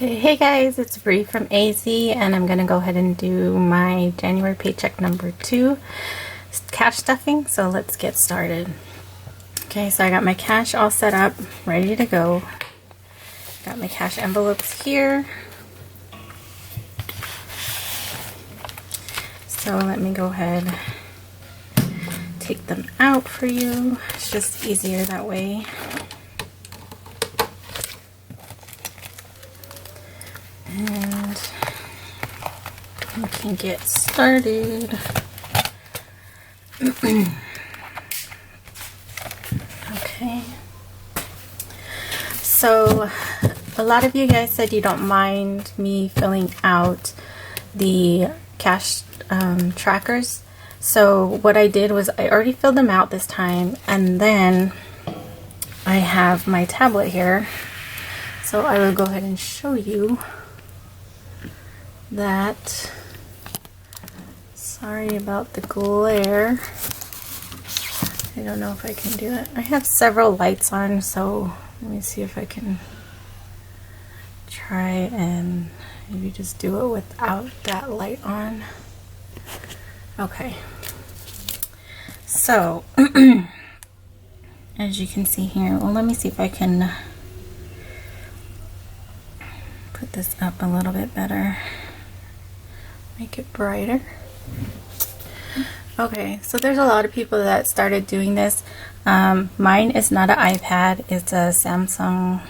Okay, hey guys, it's Bree from AZ, and I'm gonna go ahead and do my January paycheck number 2 cash stuffing. So let's get started. Okay, so I got my cash all set up, ready to go. Got my cash envelopes here. So let me go ahead, take them out for you. It's just easier that way. And we can get started. Okay. So a lot of you guys said you don't mind me filling out the cash trackers. So what I did was I already filled them out this time, and then I have my tablet here. So I will go ahead and show you that. Sorry about the glare. I don't know if I can do it. I have several lights on, so let me see if I can try and maybe just do it without that light on. Okay. So, as you can see here, well, let me see if I can put this up a little bit better. Make it brighter. Okay, so there's a lot of people that started doing this. Mine is not an iPad, it's a Samsung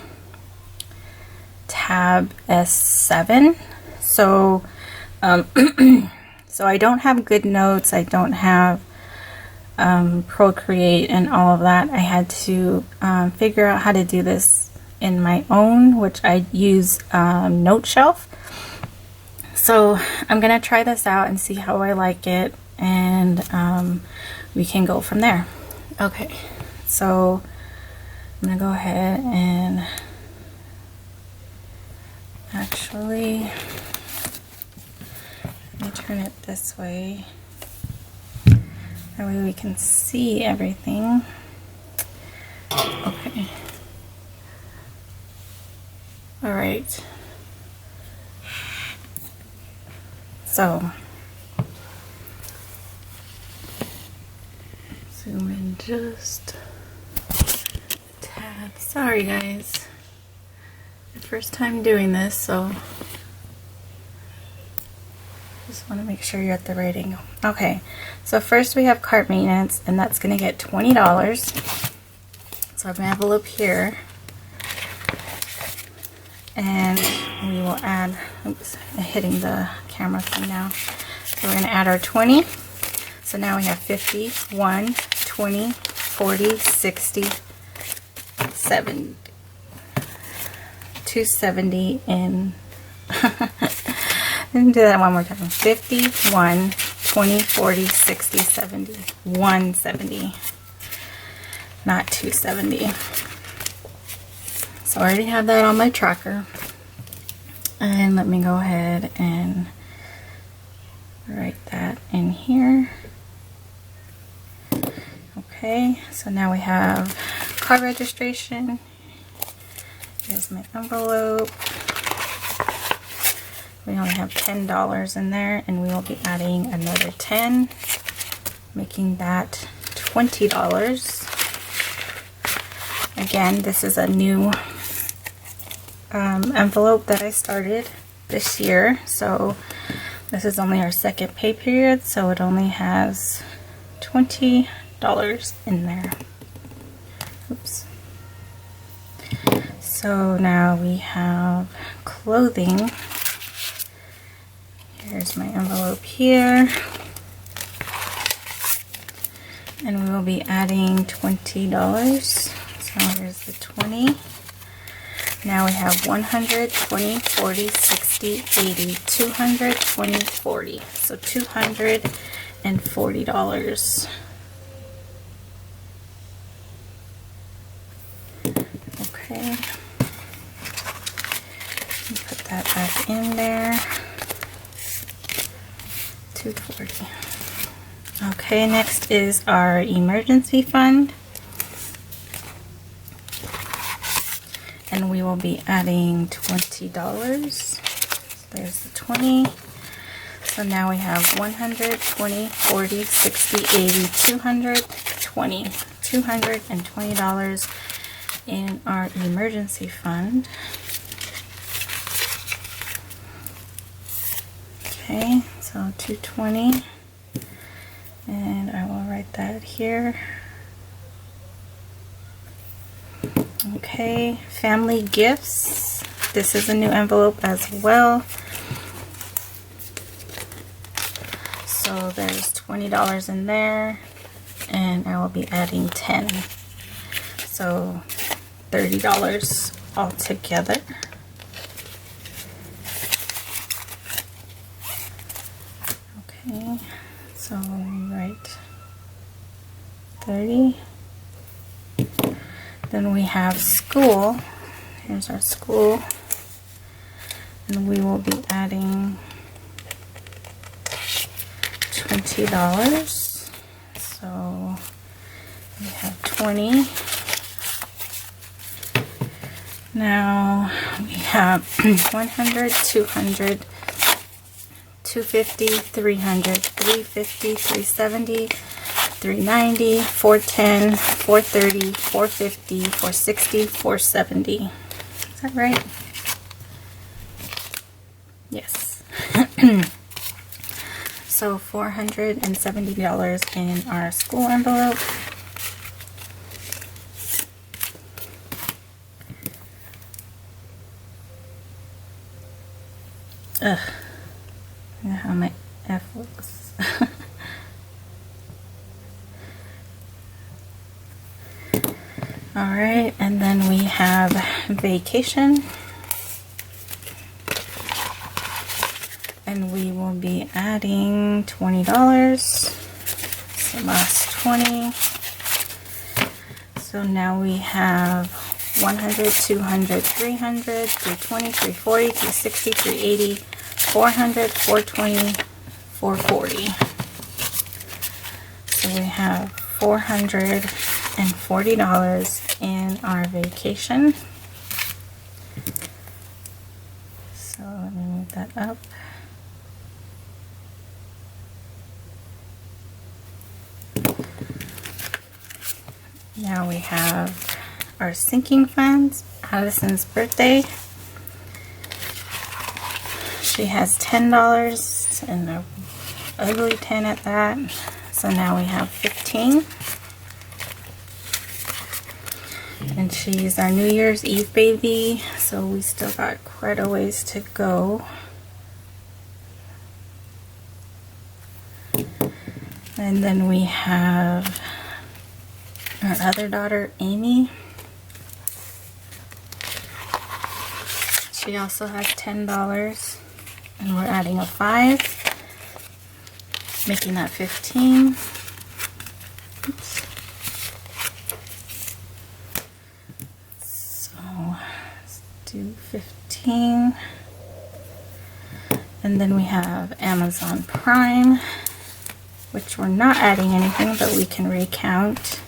Tab S7. So so I don't have GoodNotes, I don't have Procreate and all of that. I had to figure out how to do this in my own, which I use Note Shelf. So I'm gonna try this out and see how I like it, and we can go from there. Okay, so I'm gonna go ahead and actually let me turn it this way. That way we can see everything. Okay. All right. So, zoom in just a tad. Sorry guys, first time doing this, so just want to make sure you're at the right angle. Okay, so first we have cart maintenance, and that's going to get $20. So I have an envelope here, and we will add, oops, I'm hitting the camera thing now. So we're going to add our 20. So now we have 50, 1, 20, 40, 60, 70, 270, and let me do that one more time. 50, 1, 20, 40, 60, 70, 170, not 270. So I already have that on my tracker. And let me go ahead and write that in here. Okay, so now we have car registration. Here's my envelope. We only have $10 in there, and we will be adding another 10, making that $20. Again, this is a new envelope that I started this year, so this is only our second pay period, so it only has $20 in there. Oops. So now we have clothing. Here's my envelope here, and we will be adding $20. So here's the 20. Now we have 100, 20, 40, 60, 80, 200, 20, 40. So $240. Okay. Put that back in there. 240. Okay, next is our emergency fund. and we will be adding $20. There's the 20. So now we have 100, 20, 40, 60, 80, 220. $220 in our emergency fund. Okay, so 220, and I will write that here. Okay, family gifts. This is a new envelope as well. So there's $20 in there, and I will be adding 10. So $30 altogether. Okay, so write 30. Then we have school. Here's our school, and we will be adding $20. So we have 20. Now we have 100, 200, 250, 300, 350, 370, 390, 410, 430, 450, 460, 470. Is that right? Yes. So $470 in our school envelope. Ugh. Look at how my F looks. Alright, and then we have vacation. And we will be adding $20. So last 20. So now we have 100, 200, 300, 320, 340, 360, 380, 400, 420, 440. So we have $440 in our vacation. So let me move that up. Now we have our sinking funds. Addison's birthday. She has $10 and an ugly 10 at that. So now we have 15. And she's our New Year's Eve baby, so we still got quite a ways to go. And then we have our other daughter, Amy. She also has $10, and we're adding a 5, making that 15. Oops. So let's do 15. And then we have Amazon Prime, which we're not adding anything, but we can recount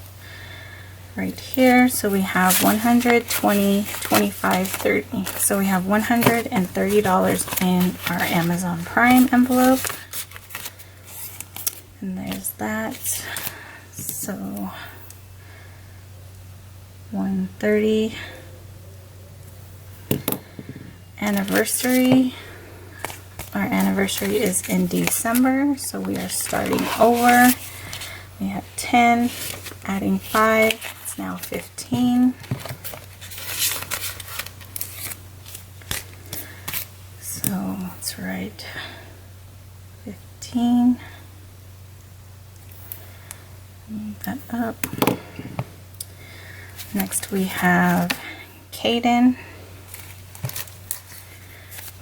right here. So we have 100, 20, 25, 30. So we have $130 in our Amazon Prime envelope. And there's that. So 130. Anniversary. Our anniversary is in December, so we are starting over. We have 10, adding 5, it's now 15. So let's write 15. Move that up. Next we have Caden.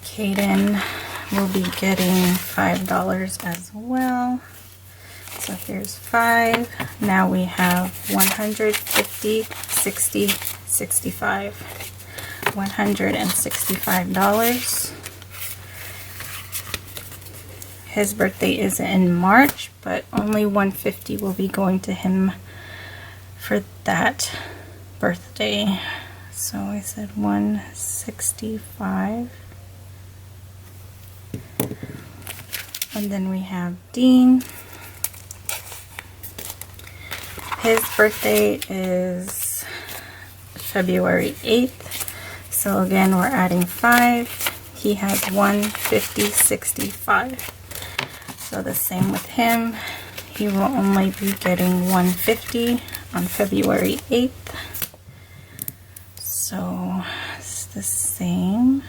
Caden will be getting $5 as well. So here's 5. Now we have 150, 60, 65. $165. His birthday is in March, but only $150 will be going to him for that birthday. So I said 165. And then we have Dean. His birthday is February 8th. So again, we're adding 5. He has 150.65. So the same with him. He will only be getting 150 on February 8th. So it's the same.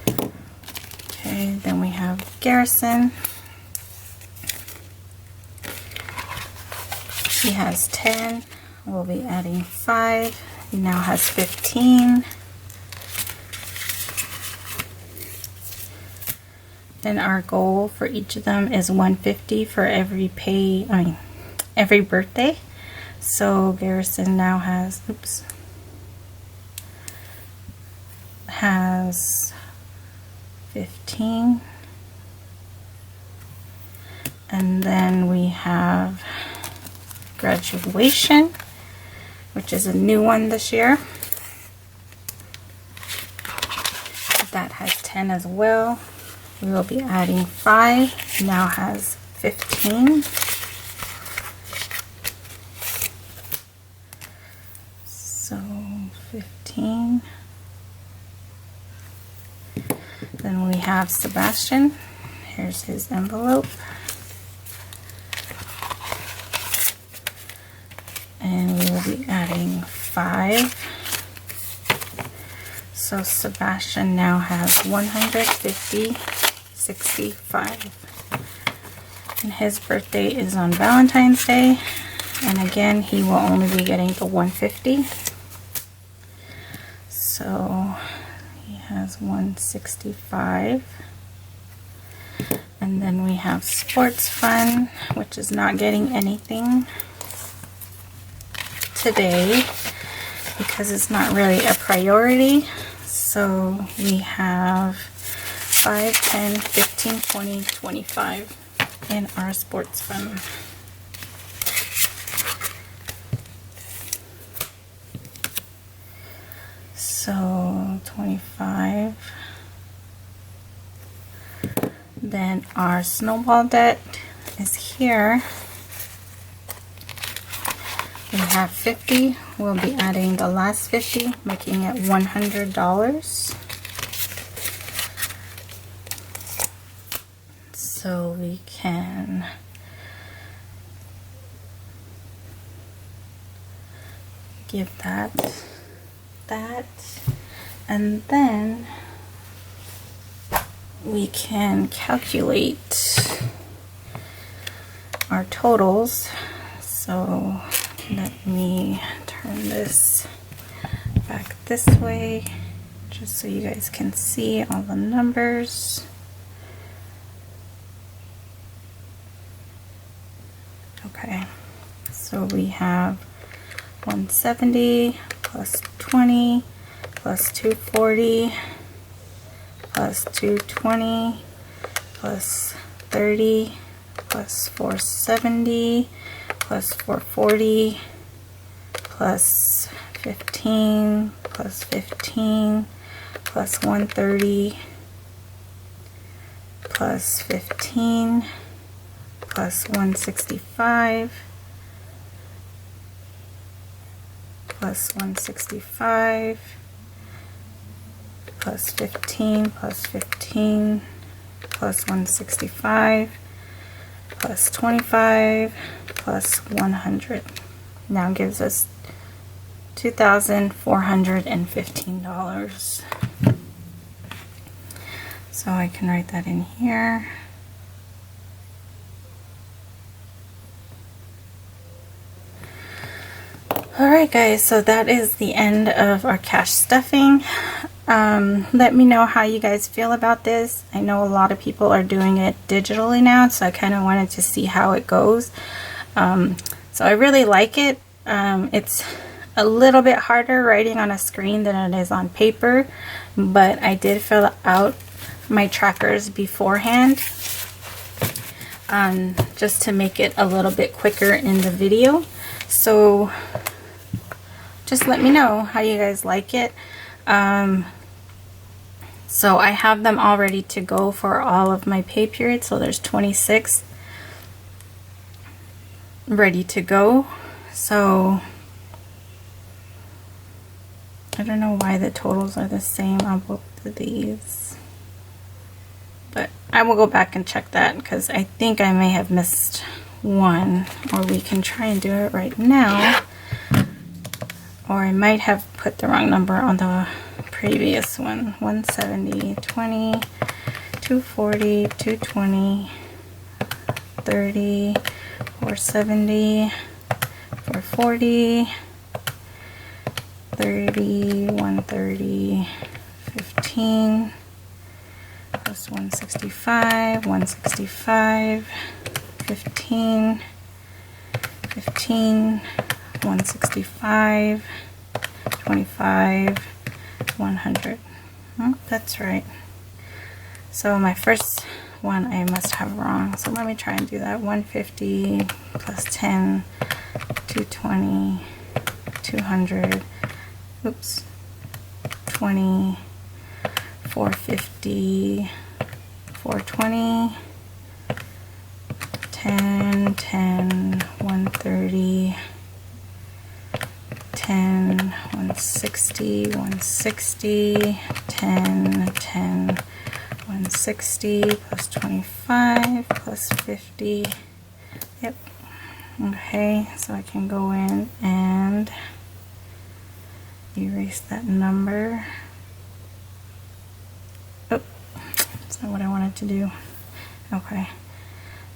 Okay, then we have Garrison. He has 10. We'll be adding 5. He now has 15. And our goal for each of them is 150 for every every birthday. So Garrison now has, has 15. And then we have Graduation, which is a new one this year. That has 10 as well. We will be adding 5. Now has 15. So 15. Then we have Sebastian. Here's his envelope. And we will be adding 5. So Sebastian now has 150.65. And his birthday is on Valentine's Day. And again, he will only be getting the 150. So he has 165. And then we have Sports Fun, which is not getting anything today because it's not really a priority. So we have 5, 10, 15, 20, 25 in our Sports Fund. So 25. Then our snowball debt is here. We have 50. We'll be adding the last 50, making it $100. So we can give that, and then we can calculate our totals. So let me turn this back this way just so you guys can see all the numbers. Okay, so we have 170 plus 20 plus 240 plus 220 plus 30 plus 470 plus 440 plus 15 plus 15 plus 130 plus 15 plus 165 plus 165 plus 15 plus 15 plus 165 plus 25 plus 100. Now gives us $2,415. So I can write that in here. Alright guys, so that is the end of our cash stuffing. Let me know how you guys feel about this. I know a lot of people are doing it digitally now, so I kind of wanted to see how it goes. So I really like it. It's a little bit harder writing on a screen than it is on paper, but I did fill out my trackers beforehand just to make it a little bit quicker in the video. So just let me know how you guys like it. So I have them all ready to go for all of my pay periods. So there's 26 ready to go. So I don't know why the totals are the same on both of these, but I will go back and check that because I think I may have missed one, or we can try and do it right now, or I might have put the wrong number on the previous one. 170, 20, 240, 220, 30, 470, 440, 30, 130, 15, plus 165, 165, 15, 15, 165, 25, 100. Oh, that's right. So my first one I must have wrong. So let me try and do that. 150 plus 10, 220, 200, oops, 20, 450, 420, 10, 10, 130, 10, 160, 160, 10, 10, 160, plus 25, plus 50. Yep. Okay, so I can go in and erase that number. Oh, that's not what I wanted to do. Okay,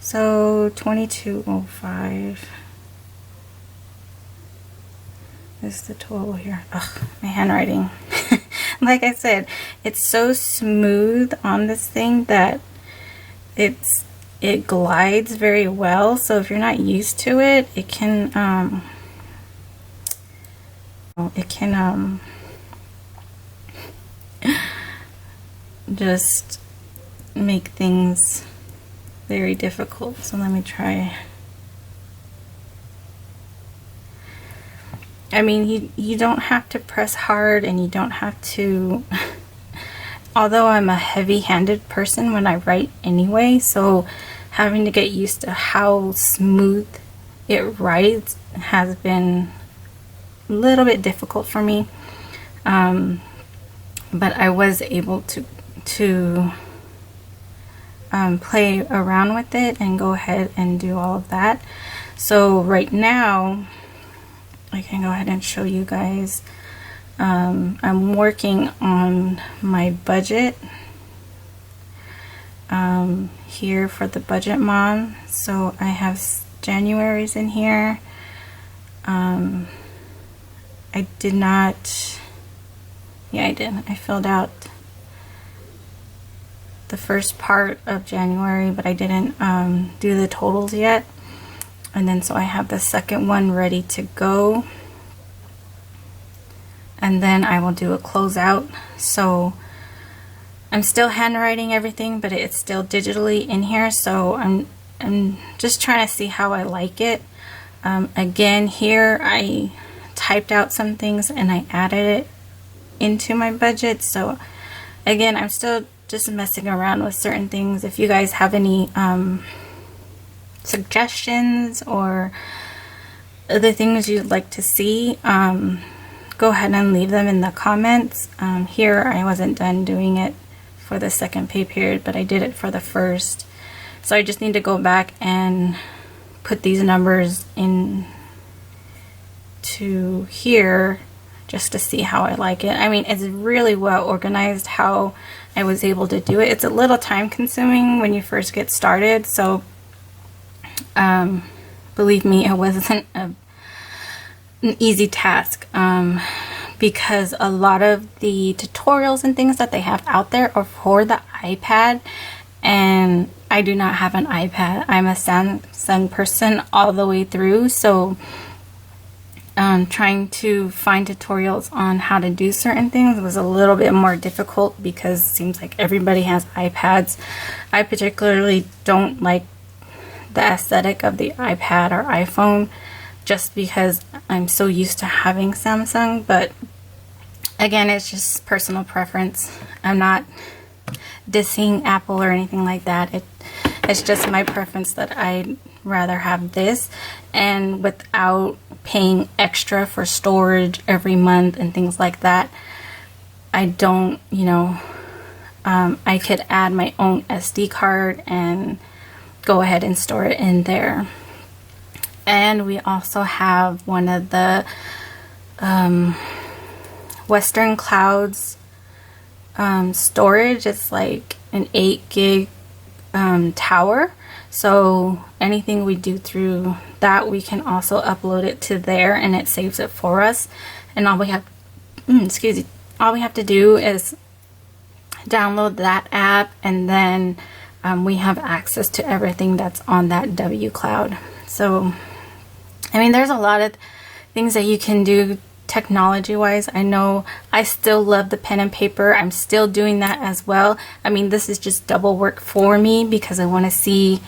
so 2205 is the total here. Ugh, my handwriting. Like I said, it's so smooth on this thing that it glides very well. So if you're not used to it, it can just make things very difficult. So let me try. I mean, you don't have to press hard, and you don't have to, although I'm a heavy-handed person when I write anyway, so having to get used to how smooth it writes has been a little bit difficult for me. But I was able to play around with it and go ahead and do all of that. So right now, I can go ahead and show you guys. I'm working on my budget here for the budget mom. So I have January's in here. I did not, yeah, I did. I filled out the first part of January, but I didn't do the totals yet. And then so I have the second one ready to go, and then I will do a closeout. So I'm still handwriting everything, but it's still digitally in here. So I'm just trying to see how I like it. Again, here I typed out some things and I added it into my budget. So again, I'm still just messing around with certain things. If you guys have any suggestions or other things you'd like to see, go ahead and leave them in the comments. Here I wasn't done doing it for the second pay period, but I did it for the first. So I just need to go back and put these numbers in to here just to see how I like it. I mean, it's really well organized how I was able to do it. It's a little time consuming when you first get started, so believe me, it wasn't an easy task, because a lot of the tutorials and things that they have out there are for the iPad, and I do not have an iPad. I'm a Samsung person all the way through, so trying to find tutorials on how to do certain things was a little bit more difficult because it seems like everybody has iPads. I particularly don't like the aesthetic of the iPad or iPhone. just because I'm so used to having Samsung. But again, it's just personal preference. I'm not dissing Apple or anything like that. It's just my preference that I'd rather have this, and without paying extra for storage every month and things like that. I don't, you know, I could add my own SD card and go ahead and store it in there. And we also have one of the Western Clouds storage. It's like an 8 gig tower, so anything we do through that, we can also upload it to there, and it saves it for us. And all we have all we have to do is download that app, and then we have access to everything that's on that W Cloud. So I mean, there's a lot of things that you can do technology wise. I know I still love the pen and paper. I'm still doing that as well. I mean, this is just double work for me because I want to see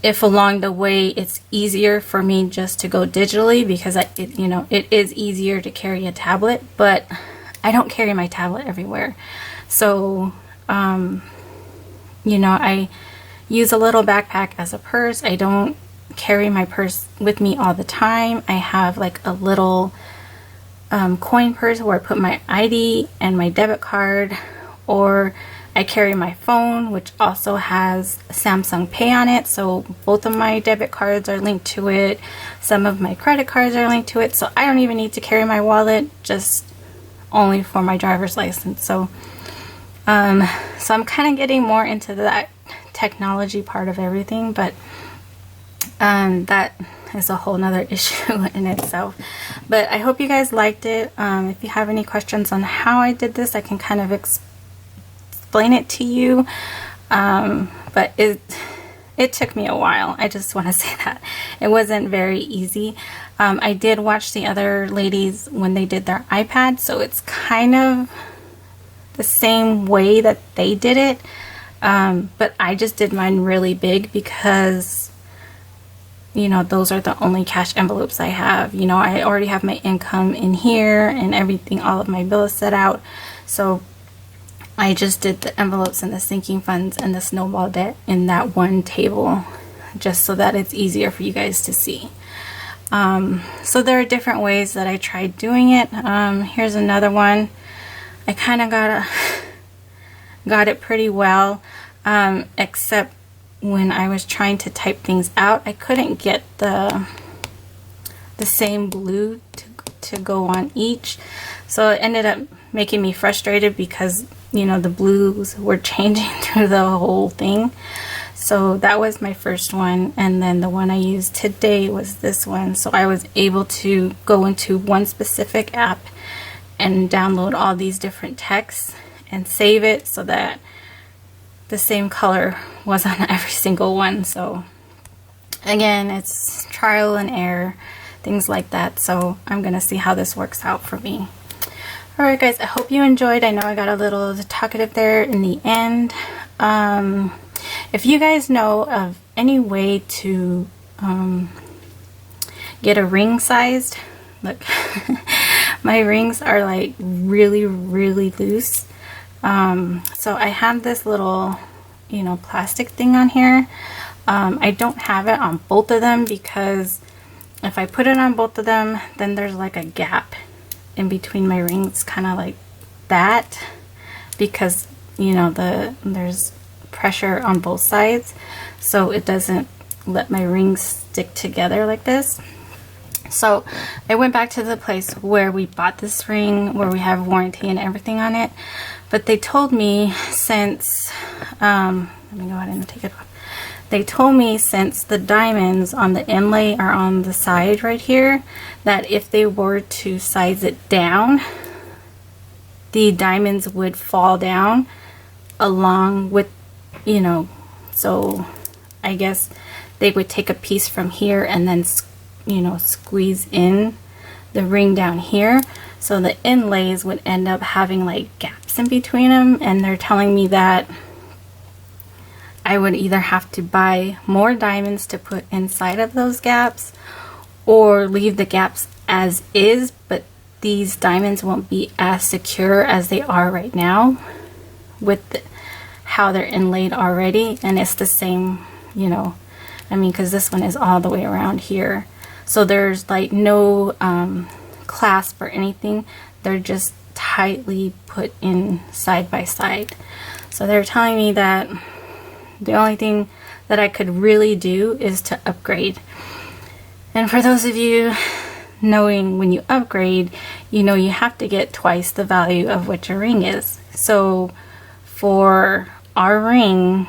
if along the way it's easier for me just to go digitally, because you know, it is easier to carry a tablet, but I don't carry my tablet everywhere. So you know, I use a little backpack as a purse. I don't carry my purse with me all the time. I have like a little coin purse where I put my ID and my debit card, or I carry my phone, which also has Samsung Pay on it, so both of my debit cards are linked to it. Some of my credit cards are linked to it, so I don't even need to carry my wallet, just only for my driver's license. So I'm kind of getting more into that technology part of everything, but that is a whole nother issue in itself. But I hope you guys liked it. If you have any questions on how I did this, I can kind of explain it to you. But it took me a while. I just want to say that it wasn't very easy. I did watch the other ladies when they did their iPad, so it's kind of the same way that they did it. But I just did mine really big because, you know, those are the only cash envelopes I have. You know, I already have my income in here and everything, all of my bills set out. So I just did the envelopes and the sinking funds and the snowball debt in that one table, just so that it's easier for you guys to see. So there are different ways that I tried doing it. Here's another one. I kind of got it pretty well, except when I was trying to type things out, I couldn't get the same glue to go on each, so it ended up making me frustrated because, you know, the blues were changing through the whole thing. So that was my first one, and then the one I used today was this one. So I was able to go into one specific app and download all these different texts and save it so that the same color was on every single one. So again, it's trial and error, things like that. So I'm gonna see how this works out for me. Alright guys, I hope you enjoyed. I know I got a little talkative there in the end. If you guys know of any way to get a ring sized, look, my rings are like really loose. So I have this little, you know, plastic thing on here. I don't have it on both of them because if I put it on both of them, then there's like a gap in between my rings, kind of like that, because, you know, there's pressure on both sides, so it doesn't let my rings stick together like this. So I went back to the place where we bought this ring, where we have warranty and everything on it, but they told me since let me go ahead and take it off. They told me since the diamonds on the inlay are on the side right here, that if they were to size it down, the diamonds would fall down along with, you know, so I guess they would take a piece from here and then, you know, squeeze in the ring down here, so the inlays would end up having like gaps in between them. And they're telling me that I would either have to buy more diamonds to put inside of those gaps, or leave the gaps as is, but these diamonds won't be as secure as they are right now with how they're inlaid already. And it's the same, you know, I mean, because this one is all the way around here, so there's like no clasp or anything. They're just tightly put in side by side. So they're telling me that the only thing that I could really do is to upgrade. And for those of you knowing, when you upgrade, you know you have to get twice the value of what your ring is. So for our ring,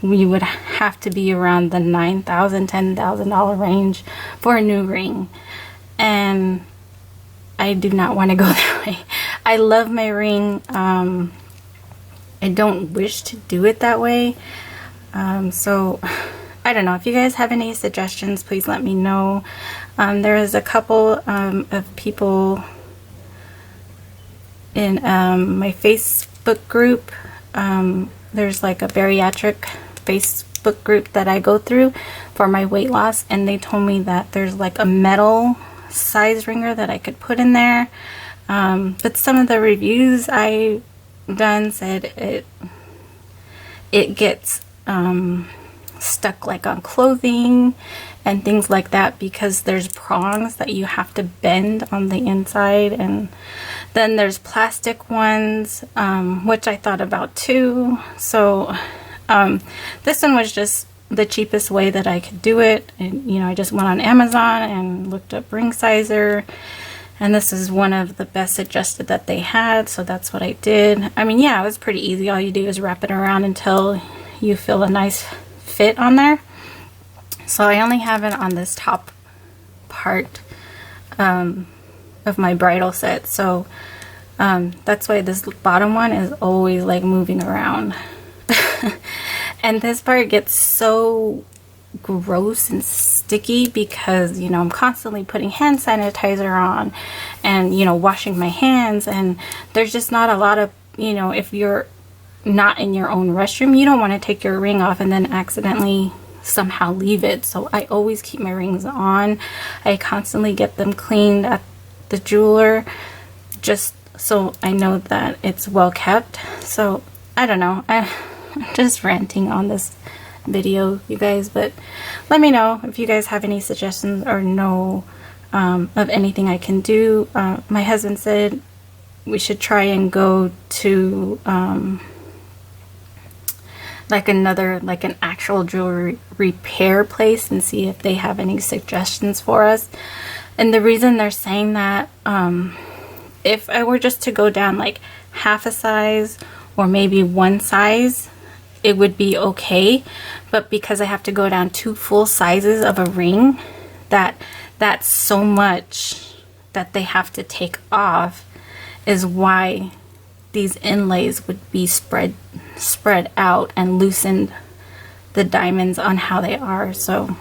we would have to be around the $9,000, $10,000 range for a new ring. And I do not want to go that way. I love my ring. I don't wish to do it that way. So I don't know. If you guys have any suggestions, please let me know. There is a couple of people in my Facebook group. There's like a bariatric Facebook group that I go through for my weight loss, and they told me that there's like a metal size ringer that I could put in there. But some of the reviews I done said it gets stuck like on clothing and things like that, because there's prongs that you have to bend on the inside. And then there's plastic ones, which I thought about too. So this one was just the cheapest way that I could do it. And you know, I just went on Amazon and looked up ring sizer, and this is one of the best suggested that they had, so that's what I did. I mean, yeah, it was pretty easy. All you do is wrap it around until you feel a nice fit on there. So I only have it on this top part of my bridal set, so that's why this bottom one is always like moving around. And this part gets so gross and sticky because, you know, I'm constantly putting hand sanitizer on and, you know, washing my hands, and there's just not a lot of, you know, if you're not in your own restroom, you don't want to take your ring off and then accidentally somehow leave it. So I always keep my rings on. I constantly get them cleaned at the jeweler just so I know that it's well kept. So I don't know, I'm just ranting on this video, you guys, but let me know if you guys have any suggestions or know of anything I can do. My husband said we should try and go to like an actual jewelry repair place and see if they have any suggestions for us. And the reason they're saying that, if I were just to go down like half a size or maybe one size, it would be okay. But because I have to go down 2 full sizes of a ring, that's so much that they have to take off, is why these inlays would be spread out and loosened the diamonds on how they are. So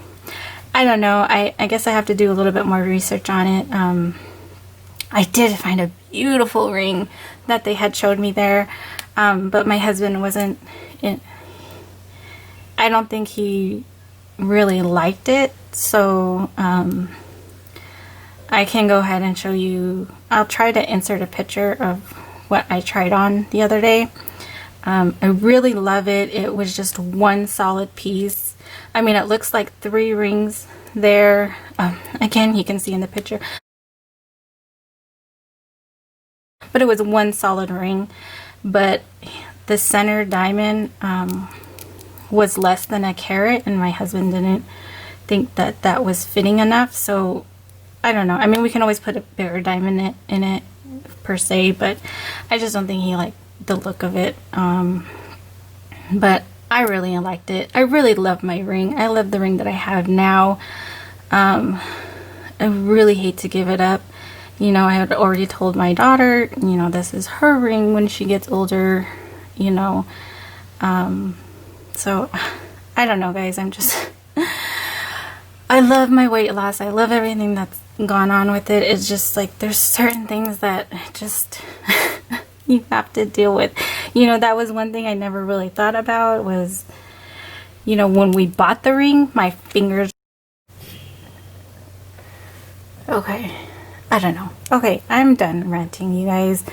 I don't know, I guess I have to do a little bit more research on it. I did find a beautiful ring that they had showed me there, but my husband wasn't in, I don't think he really liked it. So I can go ahead and show you. I'll try to insert a picture of what I tried on the other day. I really love it. It was just one solid piece. I mean, it looks like 3 rings there. Again, you can see in the picture, but it was one solid ring. But the center diamond was less than a carat, and my husband didn't think that that was fitting enough. So I don't know. I mean, we can always put a bigger diamond in it per se, but I just don't think he liked the look of it. But I really liked it. I really love my ring. I love the ring that I have now. I really hate to give it up. You know, I had already told my daughter, you know, this is her ring when she gets older, you know. So I don't know, guys. I'm just I love my weight loss. I love everything that's gone on with it. It's just like there's certain things that just you have to deal with. You know, that was one thing I never really thought about was, you know, when we bought the ring, my fingers Okay, I don't know. Okay, I'm done ranting, you guys.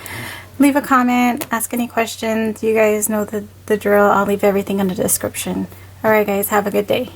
Leave a comment, ask any questions. You guys know the drill. I'll leave everything in the description. Alright guys, have a good day.